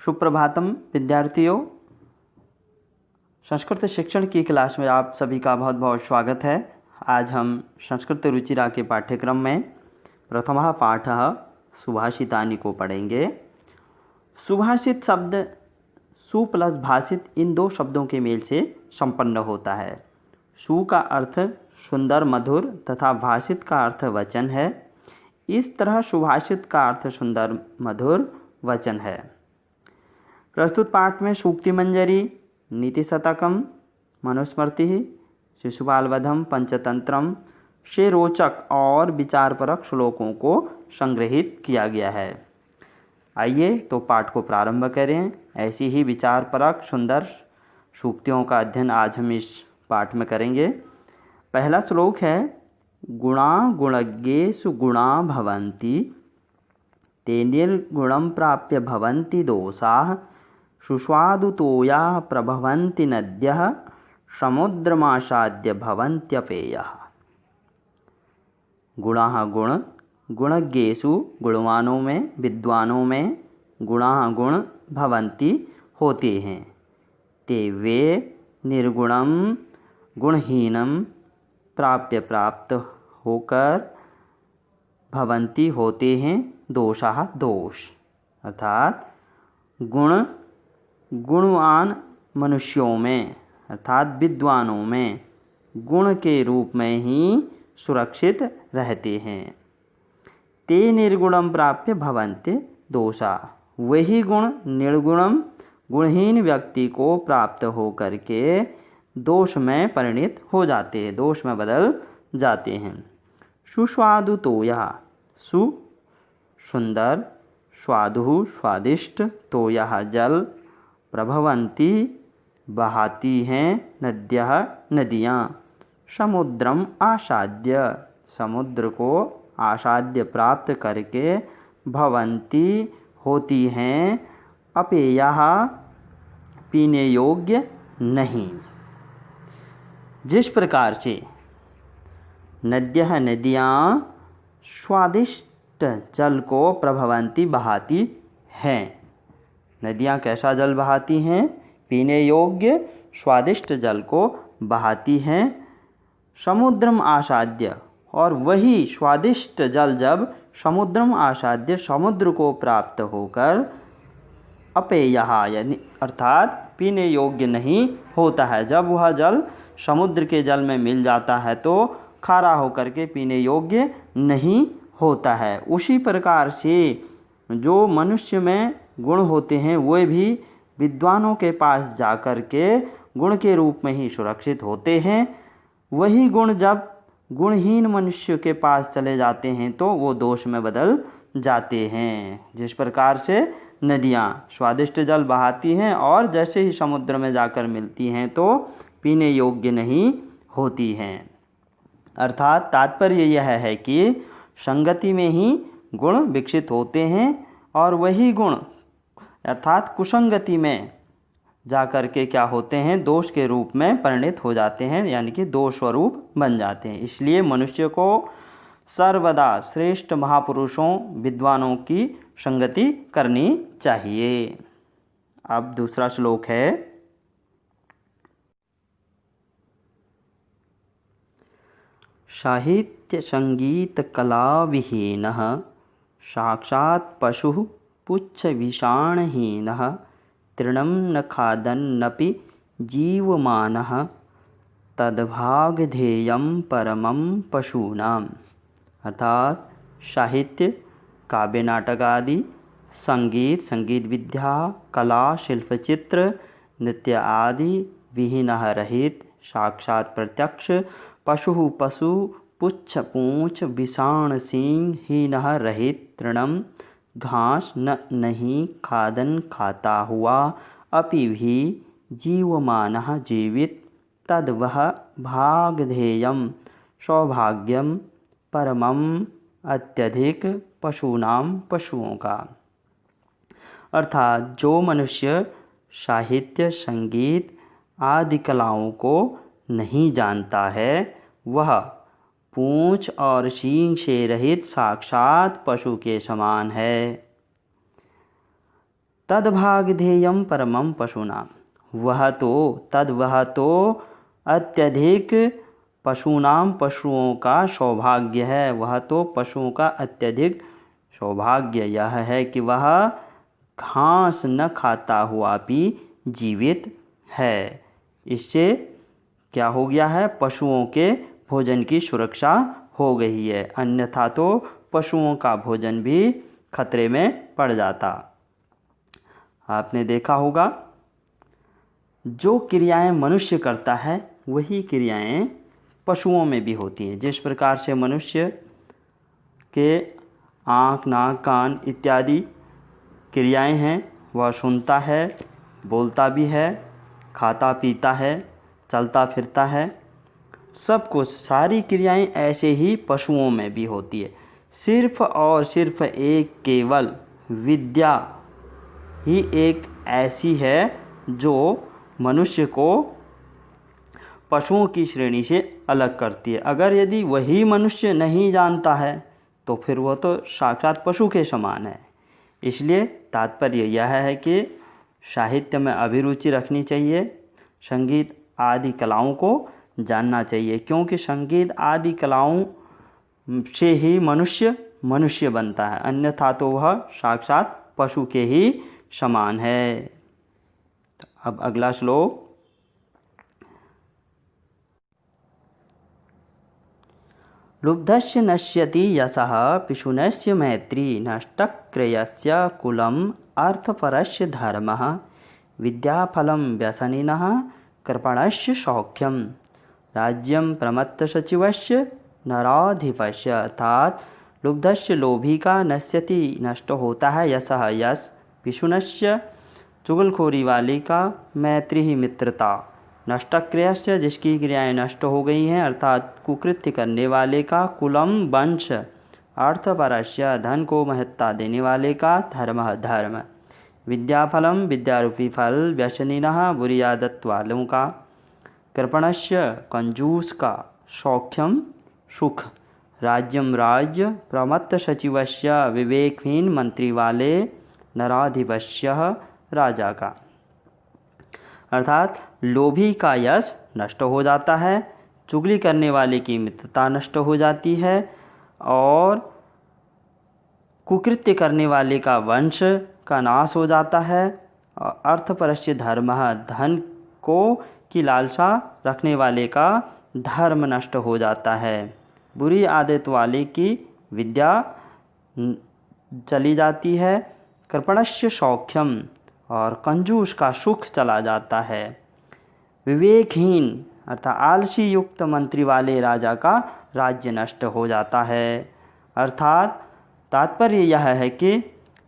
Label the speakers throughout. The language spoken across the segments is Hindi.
Speaker 1: सुप्रभातम विद्यार्थियों, संस्कृत शिक्षण की क्लास में आप सभी का बहुत बहुत स्वागत है। आज हम संस्कृत रुचिरा के पाठ्यक्रम में प्रथमः पाठः सुभाषितानि को पढ़ेंगे। सुभाषित शब्द सु प्लस भाषित इन दो शब्दों के मेल से संपन्न होता है। सु का अर्थ सुंदर मधुर तथा भाषित का अर्थ वचन है। इस तरह सुभाषित का अर्थ सुंदर मधुर वचन है। प्रस्तुत पाठ में सूक्ति मंजरी, नीति शतकम, मनुस्मृति, शिशुपालवधम, पंचतंत्रम से रोचक और विचारपरक श्लोकों को संग्रहित किया गया है। आइए तो पाठ को प्रारंभ करें। ऐसी ही विचारपरक सुंदर सूक्तियों का अध्ययन आज हम इस पाठ में करेंगे। पहला श्लोक है, गुणा गुणज्ञेषु गुणा भवन्ति ते निर्गुणं प्राप्य भवन्ति दोषाः सुस्वादुतोयाः प्रभवन्ति नद्यः समुद्रमासाद्य भवन्त्यपेयः। गुणाः गुण, गुणज्ञेषु गुणवानों में, विद्वानों में, गुणाः गुण भवन्ति होते हैं। ते वे निर्गुणम गुणहीनम प्राप्य प्राप्त होकर भवन्ति होते हैं दोषाः दोष, अर्थात गुण गुणवान मनुष्यों में अर्थात विद्वानों में गुण के रूप में ही सुरक्षित रहते हैं। ते निर्गुणम प्राप्य भवन्ति दोषा, वही गुण निर्गुणम गुणहीन व्यक्ति को प्राप्त होकर के दोष में परिणित हो जाते हैं, दोष में बदल जाते हैं। सुस्वादु तो यह सु सुंदर, स्वादु स्वादिष्ट, तो यह जल, प्रभवन्ति बहाती हैं, नद्यः नदियाँ, समुद्रम आसाद्य समुद्र को आसाद्य प्राप्त करके, भवन्ति होती हैं, अपेयः पीने योग्य नहीं। जिस प्रकार से नद्यः नदियाँ स्वादिष्ट जल को प्रभवन्ति बहाती हैं, नदियाँ कैसा जल बहाती हैं? पीने योग्य स्वादिष्ट जल को बहाती हैं। समुद्रम आसाद्य, और वही स्वादिष्ट जल जब समुद्रम आसाद्य समुद्र को प्राप्त होकर अपेयः यानी अर्थात पीने योग्य नहीं होता है। जब वह जल समुद्र के जल में मिल जाता है तो खारा होकर के पीने योग्य नहीं होता है। उसी प्रकार से जो मनुष्य में गुण होते हैं वे भी विद्वानों के पास जाकर के गुण के रूप में ही सुरक्षित होते हैं। वही गुण जब गुणहीन मनुष्य के पास चले जाते हैं तो वो दोष में बदल जाते हैं। जिस प्रकार से नदियाँ स्वादिष्ट जल बहाती हैं और जैसे ही समुद्र में जाकर मिलती हैं तो पीने योग्य नहीं होती हैं। अर्थात तात्पर्य यह है कि संगति में ही गुण विकसित होते हैं और वही गुण अर्थात कुसंगति में जाकर के क्या होते हैं, दोष के रूप में परिणित हो जाते हैं, यानी कि दोष स्वरूप बन जाते हैं। इसलिए मनुष्य को सर्वदा श्रेष्ठ महापुरुषों विद्वानों की संगति करनी चाहिए। अब दूसरा श्लोक है, साहित्य संगीत कला विहीनः साक्षात् पशुः पुच्छ विषाणहीनः तृणं न खादन्नपि जीवमानः तद्भागधेयं परमं पशूनाम्। अर्थात साहित्य काव्य नाटक आदि, संगीत संगीत विद्या, कला शिल्पचित्र नृत्य आदि विहीनः रहित, साक्षात प्रत्यक्ष पशु पशु पुच्छ पूंछ विषाण सिंह हीनः रहित, तृणम घास न नहीं खादन खाता हुआ, अपि भी जीवमानः जीवित, तद वह भागधेयम सौभाग्यम परमम अत्यधिक पशूनाम पशुओं का। अर्थात जो मनुष्य साहित्य संगीत आदि कलाओं को नहीं जानता है वह पूंछ और सींग से रहित साक्षात पशु के समान है। तद्भागधेयं परमं पशूनां, वह तो अत्यधिक पशूनां पशुओं का सौभाग्य है। वह तो पशुओं का अत्यधिक सौभाग्य यह है कि वह घास न खाता हुआ भी जीवित है। इससे क्या हो गया है, पशुओं के भोजन की सुरक्षा हो गई है, अन्यथा तो पशुओं का भोजन भी खतरे में पड़ जाता। आपने देखा होगा जो क्रियाएं मनुष्य करता है वही क्रियाएं पशुओं में भी होती हैं। जिस प्रकार से मनुष्य के आँख, नाक, कान इत्यादि क्रियाएं हैं, वह सुनता है, बोलता भी है, खाता पीता है, चलता फिरता है, सब कुछ सारी क्रियाएं ऐसे ही पशुओं में भी होती है। सिर्फ और सिर्फ एक केवल विद्या ही एक ऐसी है जो मनुष्य को पशुओं की श्रेणी से अलग करती है। अगर यदि वही मनुष्य नहीं जानता है तो फिर वह तो साक्षात पशु के समान है। इसलिए तात्पर्य यह है कि साहित्य में अभिरुचि रखनी चाहिए, संगीत आदि कलाओं को जानना चाहिए, क्योंकि संगीत आदि कलाओं से ही मनुष्य बनता है, अन्यथा तो वह साक्षात पशु के ही समान है। अब अगला श्लोक। लुब्धस्य नश्यति यशः पिशुनस्य मैत्री नष्टक्रियस्य कुलम् अर्थपरस्य धर्मः विद्याफलं व्यसनिनः कृपणस्य सौख्यं राज्यं प्रमत्तसचिवस्य नराधिपस्य। अर्थात लुब्धस्य लोभी का, नश्यति नष्ट होता है, यशः यश, पिशुनस्य चुगलखोरी वाले का, मैत्री ही मित्रता, नष्टक्रियस्य जिसकी क्रियाएं नष्ट हो गई हैं अर्थात कुकृत्य करने वाले का, कुलम वंश, अर्थपरस्य धन को महत्ता देने वाले का, धर्म धर्म, विद्याफलम विद्यारूपी फल, व्यसनिनः बुरी आदत वालों का, कृपणस्य कंजूस का, सौख्यम सुख, राज्यम राज्य, प्रमत्त सचिवस्य विवेकहीन मंत्री वाले, नराधिपस्य राजा का। अर्थात लोभी का यश नष्ट हो जाता है, चुगली करने वाले की मित्रता नष्ट हो जाती है, और कुकृत्य करने वाले का वंश का नाश हो जाता है, और अर्थपरस्य धर्म, धन को की लालसा रखने वाले का धर्म नष्ट हो जाता है, बुरी आदत वाले की विद्या चली जाती है, कृपणस्य सौख्यम और कंजूस का सुख चला जाता है, विवेकहीन अर्थात आलसी युक्त मंत्री वाले राजा का राज्य नष्ट हो जाता है। अर्थात तात्पर्य यह है कि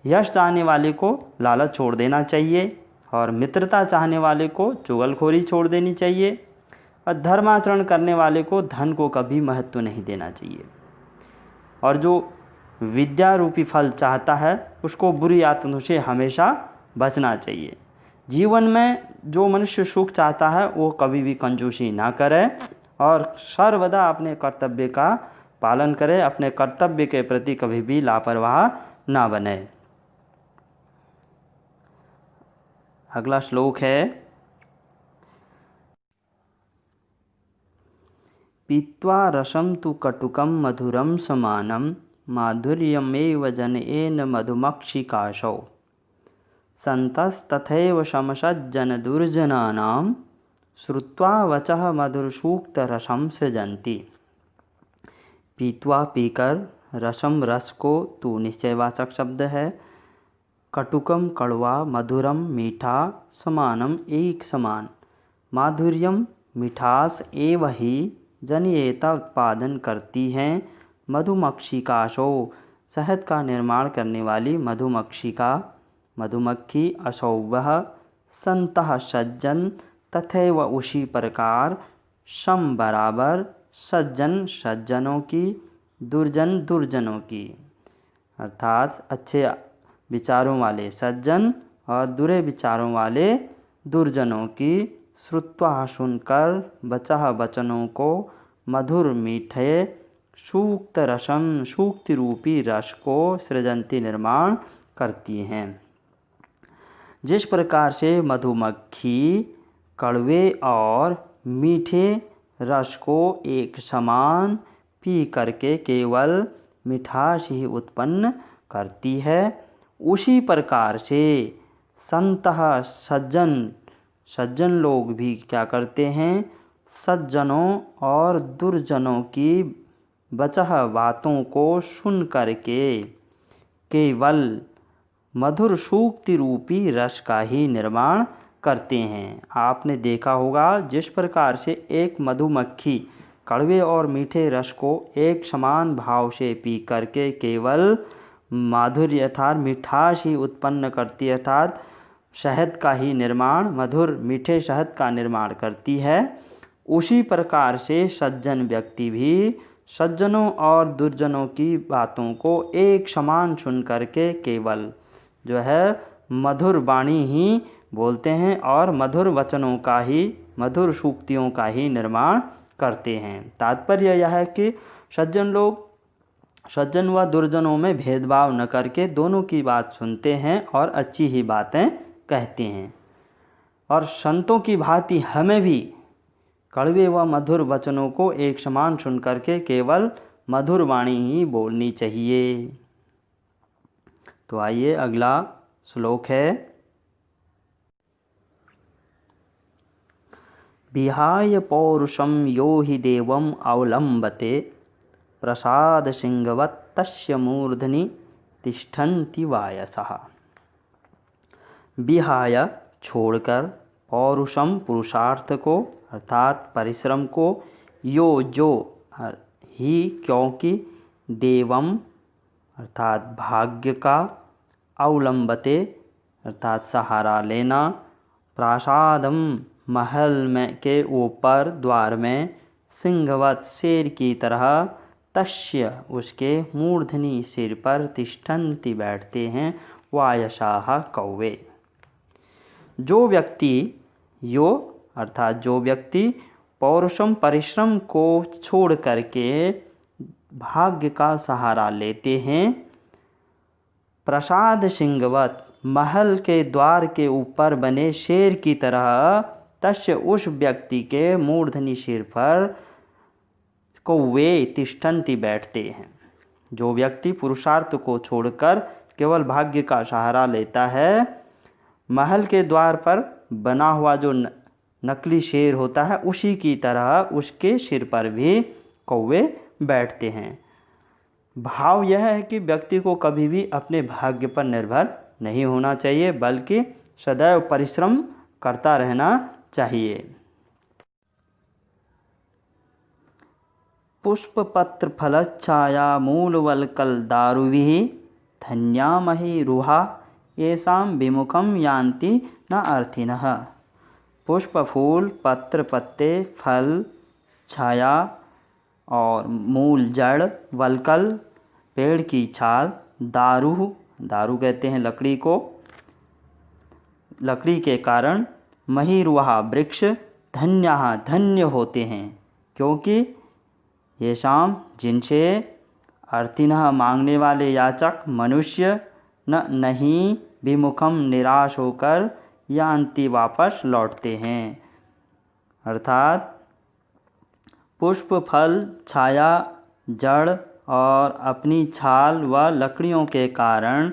Speaker 1: यश चाहने वाले को लालच छोड़ देना चाहिए, और मित्रता चाहने वाले को चुगलखोरी छोड़ देनी चाहिए, और धर्माचरण करने वाले को धन को कभी महत्व नहीं देना चाहिए, और जो विद्या रूपी फल चाहता है उसको बुरी आदतों से हमेशा बचना चाहिए। जीवन में जो मनुष्य सुख चाहता है वो कभी भी कंजूसी ना करे और सर्वदा अपने कर्तव्य का पालन करे, अपने कर्तव्य के प्रति कभी भी लापरवाह ना बने। अगला श्लोक है, पीत्वा रसं तु कटुकं मधुरं समानं माधुर्यमेव जनयेन मधुमक्षिकाशौ संतस्तथैव समसज्जनदुर्जनानां श्रुत्वा वचः मधुरसूक्तरसं सृजन्ति। पीत्वा पीकर, रसम रस को, तू निश्चयवाचक शब्द है, कटुकम कड़वा, मधुरम मीठा, समानम एक समान, माधुर्यम मिठास एव ही जनयेता उत्पादन करती हैं, मधुमक्षिकाशो शहद का निर्माण करने वाली मधुमक्षिका, मधुमक्खी, असौ वह, संतः सज्जन, तथैव उसी प्रकार, सम बराबर, सज्जन सज्जनों की, दुर्जन दुर्जनों की। अर्थात अच्छे विचारों वाले सज्जन और बुरे विचारों वाले दुर्जनों की, श्रुत्वा सुनकर, वचः वचनों को, मधुर मीठे, सूक्त रसम सूक्ति रूपी रस को, सृजंती निर्माण करती हैं। जिस प्रकार से मधुमक्खी कड़वे और मीठे रस को एक समान पी करके केवल मिठास ही उत्पन्न करती है, उसी प्रकार से संतः सज्जन लोग भी क्या करते हैं, सज्जनों और दुर्जनों की वचः बातों को सुन करके केवल मधुर सूक्ति रूपी रस का ही निर्माण करते हैं। आपने देखा होगा जिस प्रकार से एक मधुमक्खी कड़वे और मीठे रस को एक समान भाव से पी करके केवल माधुर्य अर्थात मिठास ही उत्पन्न करती है, अर्थात शहद का ही निर्माण, मधुर मीठे शहद का निर्माण करती है, उसी प्रकार से सज्जन व्यक्ति भी सज्जनों और दुर्जनों की बातों को एक समान सुन करके केवल जो है मधुर वाणी ही बोलते हैं और मधुर वचनों का ही, मधुर सूक्तियों का ही निर्माण करते हैं। तात्पर्य यह है कि सज्जन लोग सज्जन व दुर्जनों में भेदभाव न करके दोनों की बात सुनते हैं और अच्छी ही बातें कहते हैं। और संतों की भांति हमें भी कड़वे व मधुर वचनों को एक समान सुन करके केवल मधुर वाणी ही बोलनी चाहिए। तो आइए अगला श्लोक है, विहाय पौरुषम यो हि देवम अवलंबते प्रसाद सिंहवत् तस्य मूर्धनि तिष्ठन्ति वायसः। विहाय छोड़कर, पौरुषम पुरुषार्थ को अर्थात परिश्रम को, यो जो ही क्योंकि, देवम अर्थात भाग्य का, अवलंबते अर्थात सहारा लेना, प्रासादम महल में के ऊपर द्वार में, सिंहवत शेर की तरह, तस्य उसके मूर्धनि सिर पर, तिष्ठन्ति बैठते हैं, वायसाः कौवे। जो व्यक्ति यो अर्थात जो व्यक्ति पौरुषम परिश्रम को छोड़ करके भाग्य का सहारा लेते हैं, प्रसाद सिंहवत महल के द्वार के ऊपर बने शेर की तरह, तस्य उस व्यक्ति के मूर्धनि सिर पर कौवे तिष्ठन्ति बैठते हैं। जो व्यक्ति पुरुषार्थ को छोड़कर केवल भाग्य का सहारा लेता है, महल के द्वार पर बना हुआ जो नकली शेर होता है उसी की तरह उसके सिर पर भी कौवे बैठते हैं। भाव यह है कि व्यक्ति को कभी भी अपने भाग्य पर निर्भर नहीं होना चाहिए, बल्कि सदैव परिश्रम करता रहना चाहिए। पुष्प पत्र फलच्छाया मूलवल्कल दारुभिः धन्यामहि रुहा येषां विमुखं यान्ति न अर्थिनः। पुष्प, फूल, पत्र, पत्ते, फल, छाया और मूल जड़, वल्कल पेड़ की छाल, दारू दारू कहते हैं लकड़ी को, लकड़ी के कारण, महिरुहा वृक्ष, धन्यः धन्य होते हैं, क्योंकि ये शाम जिनसे अर्थिनः मांगने वाले याचक मनुष्य नहीं विमुखम निराश होकर यान्ति वापस लौटते हैं। अर्थात पुष्प, फल, छाया, जड़ और अपनी छाल व लकड़ियों के कारण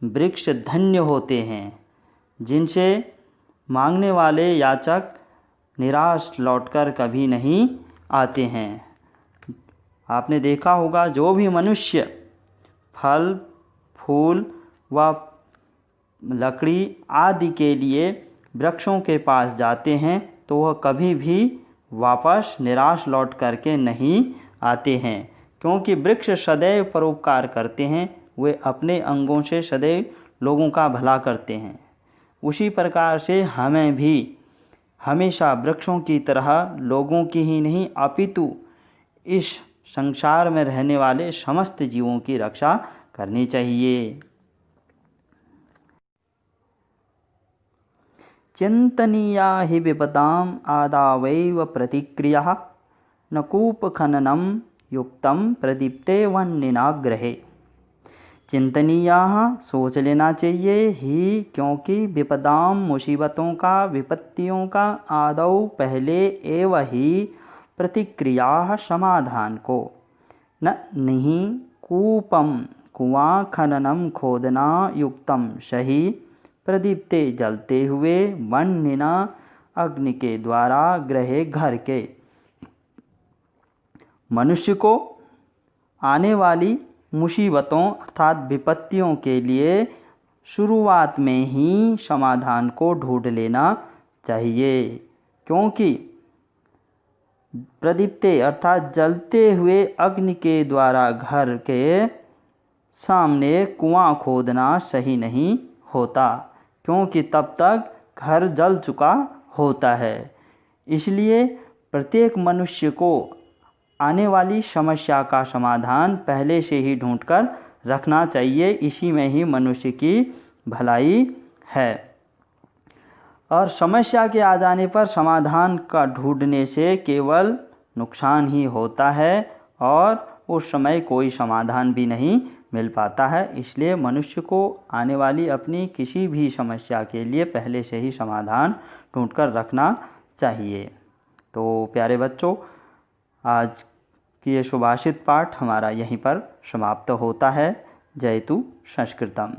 Speaker 1: वृक्ष धन्य होते हैं, जिनसे मांगने वाले याचक निराश लौटकर कभी नहीं आते हैं। आपने देखा होगा जो भी मनुष्य फल, फूल व लकड़ी आदि के लिए वृक्षों के पास जाते हैं तो वह कभी भी वापस निराश लौट करके नहीं आते हैं, क्योंकि वृक्ष सदैव परोपकार करते हैं, वे अपने अंगों से सदैव लोगों का भला करते हैं। उसी प्रकार से हमें भी हमेशा वृक्षों की तरह लोगों की ही नहीं अपितु इस संसार में रहने वाले समस्त जीवों की रक्षा करनी चाहिए। चिंतनीया हि विपदाम आदावैव प्रतिक्रिया न कूपखननम युक्तम प्रदीप्ते वह्निनाग्रहे। चिंतनीयाः, सोच लेना चाहिए ही, क्योंकि विपदां, मुसीबतों का, विपत्तियों का आदौ पहले एव ही प्रतिक्रिया समाधान को। न नहीं कूपम, कुआं खननम खोदना युक्तम सही, प्रदीप्ते जलते हुए, वह्निना अग्नि के द्वारा, गृहे घर के। मनुष्य को आने वाली मुसीबतों अर्थात विपत्तियों के लिए शुरुआत में ही समाधान को ढूंढ लेना चाहिए, क्योंकि प्रदीप्ते अर्थात जलते हुए अग्नि के द्वारा घर के सामने कुआं खोदना सही नहीं होता, क्योंकि तब तक घर जल चुका होता है। इसलिए प्रत्येक मनुष्य को आने वाली समस्या का समाधान पहले से ही ढूंढकर रखना चाहिए। इसी में ही मनुष्य की भलाई है। और समस्या के आ जाने पर समाधान का ढूंढने से केवल नुकसान ही होता है और उस समय कोई समाधान भी नहीं मिल पाता है। इसलिए मनुष्य को आने वाली अपनी किसी भी समस्या के लिए पहले से ही समाधान ढूंढकर रखना चाहिए। तो प्यारे बच्चों, आज की ये सुभाषित पाठ हमारा यहीं पर समाप्त होता है। जयतु संस्कृतम।